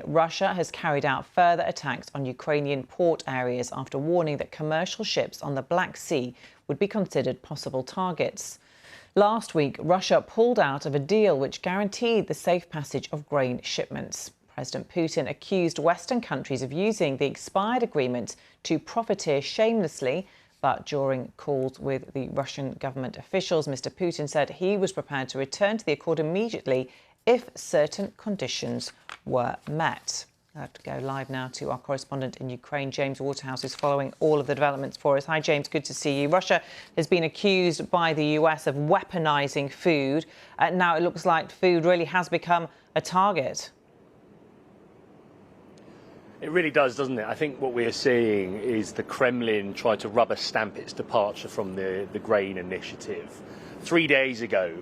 Russia has carried out further attacks on Ukrainian port areas after warning that commercial ships on the Black Sea would be considered possible targets. Last week, Russia pulled out of a deal which guaranteed the safe passage of grain shipments. President Putin accused Western countries of using the expired agreement to profiteer shamelessly. But during calls with the Russian government officials, Mr. Putin said he was prepared to return to the accord immediately if certain conditions were met. I have to go live now to our correspondent in Ukraine, James Waterhouse, who's following all of the developments for us. Hi, James. Good to see you. Russia has been accused by the US of weaponizing food. Now it looks like food really has become a target. It really does, doesn't it? I think what we're seeing is the Kremlin try to rubber stamp its departure from the grain initiative. 3 days ago,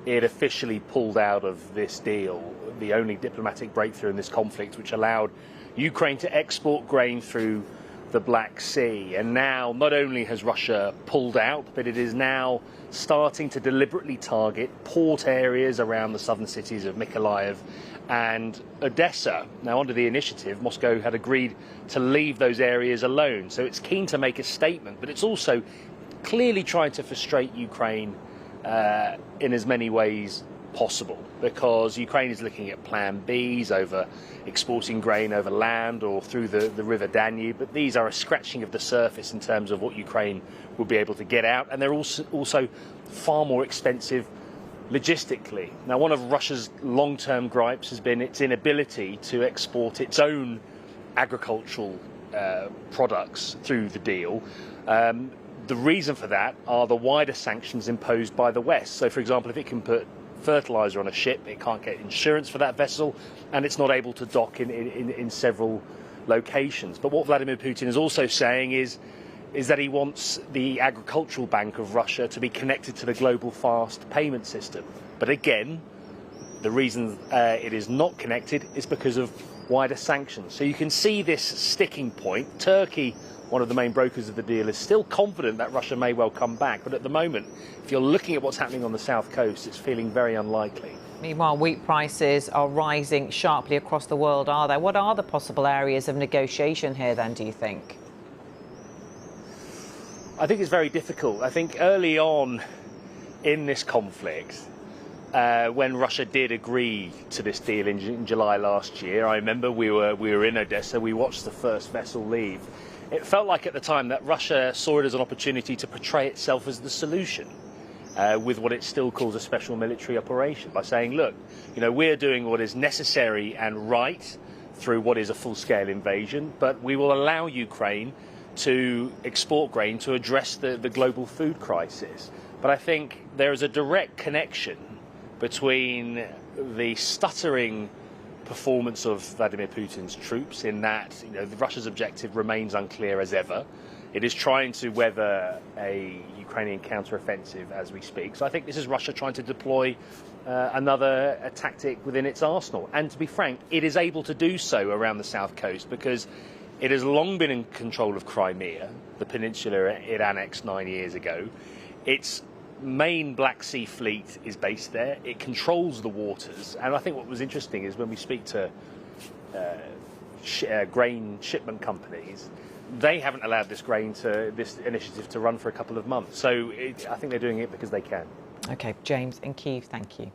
it officially pulled out of this deal, the only diplomatic breakthrough in this conflict, which allowed Ukraine to export grain through the Black Sea. And now, not only has Russia pulled out, but it is now starting to deliberately target port areas around the southern cities of Mykolaiv and Odessa. Now, under the initiative, Moscow had agreed to leave those areas alone. So it's keen to make a statement, but it's also clearly trying to frustrate Ukraine in as many ways possible, because Ukraine is looking at plan Bs over exporting grain over land or through the river Danube, but these are a scratching of the surface in terms of what Ukraine will be able to get out, and they're also far more expensive logistically. Now, one of Russia's long-term gripes has been its inability to export its own agricultural products through the deal. The reason for that are the wider sanctions imposed by the West. So, for example, if it can put fertilizer on a ship, it can't get insurance for that vessel, and it's not able to dock in several locations. But what Vladimir Putin is also saying is that he wants the agricultural bank of Russia to be connected to the global fast payment system. But again, the reason it is not connected is because of wider sanctions. So you can see this sticking point. Turkey, one of the main brokers of the deal, is still confident that Russia may well come back. But at the moment, if you're looking at what's happening on the south coast, it's feeling very unlikely. Meanwhile, wheat prices are rising sharply across the world, are there? What are the possible areas of negotiation here, then, do you think? I think it's very difficult. I think early on in this conflict, when Russia did agree to this deal in July last year, I remember we were in Odessa, we watched the first vessel leave. It felt like at the time that Russia saw it as an opportunity to portray itself as the solution with what it still calls a special military operation, by saying, look, you know, we're doing what is necessary and right through what is a full-scale invasion, but we will allow Ukraine to export grain to address the global food crisis. But I think there is a direct connection between the stuttering performance of Vladimir Putin's troops, in that, you know, Russia's objective remains unclear as ever. It is trying to weather a Ukrainian counteroffensive as we speak. So I think this is Russia trying to deploy another tactic within its arsenal. And to be frank, it is able to do so around the south coast because it has long been in control of Crimea, the peninsula it annexed 9 years ago. Its main Black Sea fleet is based there. It controls the waters. And I think what was interesting is when we speak to grain shipment companies, they haven't allowed this initiative to run for a couple of months. So I think they're doing it because they can. OK, James in Kyiv, thank you.